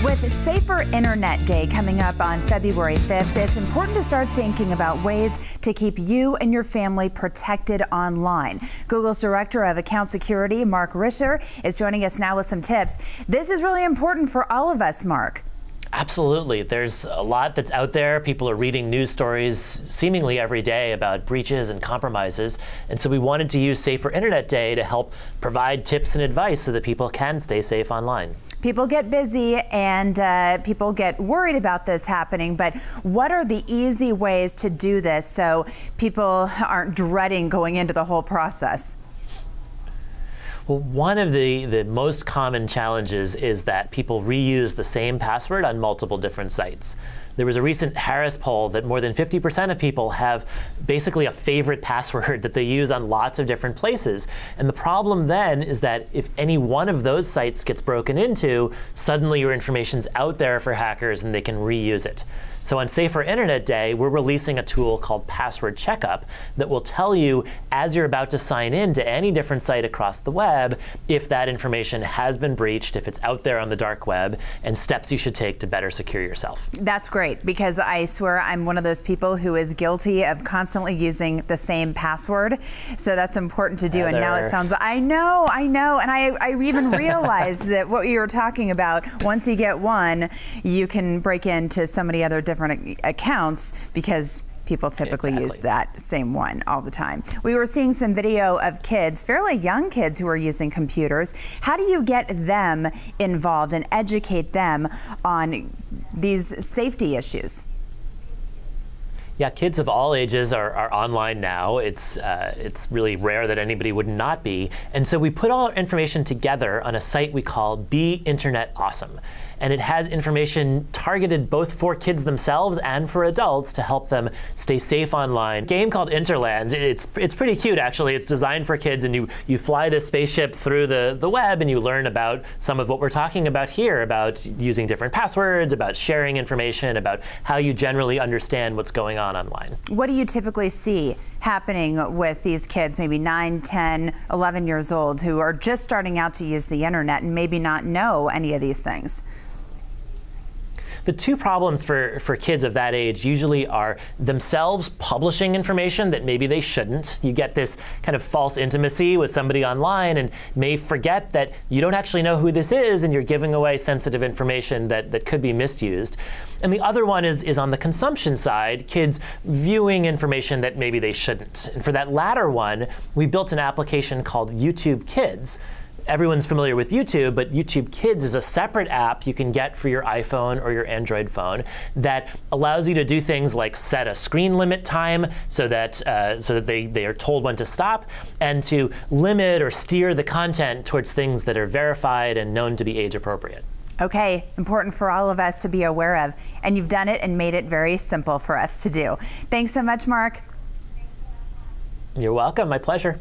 With Safer Internet Day coming up on February 5th, it's important to start thinking about ways to keep you and your family protected online. Google's Director of Account Security, Mark Risher, is joining us now with some tips. This is really important for all of us, Mark. Absolutely. There's a lot that's out there. People are reading news stories seemingly every day about breaches and compromises. And so we wanted to use Safer Internet Day to help provide tips and advice so that people can stay safe online. People get busy and people get worried about this happening, but what are the easy ways to do this so people aren't dreading going into the whole process? Well, one of the most common challenges is that people reuse the same password on multiple different sites. There was a recent Harris poll that more than 50% of people have basically a favorite password that they use on lots of different places. And the problem then is that if any one of those sites gets broken into, suddenly your information's out there for hackers and they can reuse it. So on Safer Internet Day, we're releasing a tool called Password Checkup that will tell you as you're about to sign in to any different site across the web if that information has been breached, if it's out there on the dark web, and steps you should take to better secure yourself. That's great, because I swear I'm one of those people who is guilty of constantly using the same password. So that's important to do. Heather. And now it sounds, I know. And I even realized that what you were talking about, once you get one, you can break into so many other different accounts because people typically use that same one all the time. We were seeing some video of kids, fairly young kids, who are using computers. How do you get them involved and educate them on these safety issues? Yeah, kids of all ages are online now. It's really rare that anybody would not be. And so we put all our information together on a site we call Be Internet Awesome. And it has information targeted both for kids themselves and for adults to help them stay safe online. A game called Interland, it's pretty cute actually. It's designed for kids, and you fly this spaceship through the web and you learn about some of what we're talking about here, about using different passwords, about sharing information, about how you generally understand what's going on online. What do you typically see happening with these kids, maybe 9, 10, 11 years old, who are just starting out to use the internet and maybe not know any of these things? The two problems for kids of that age usually are themselves publishing information that maybe they shouldn't. You get this kind of false intimacy with somebody online and may forget that you don't actually know who this is and you're giving away sensitive information that could be misused. And the other one is on the consumption side, kids viewing information that maybe they shouldn't. And for that latter one, we built an application called YouTube Kids. Everyone's familiar with YouTube, but YouTube Kids is a separate app you can get for your iPhone or your Android phone that allows you to do things like set a screen limit time so that they are told when to stop, and to limit or steer the content towards things that are verified and known to be age appropriate. Okay, important for all of us to be aware of, and you've done it and made it very simple for us to do. Thanks so much, Mark. You're welcome, my pleasure.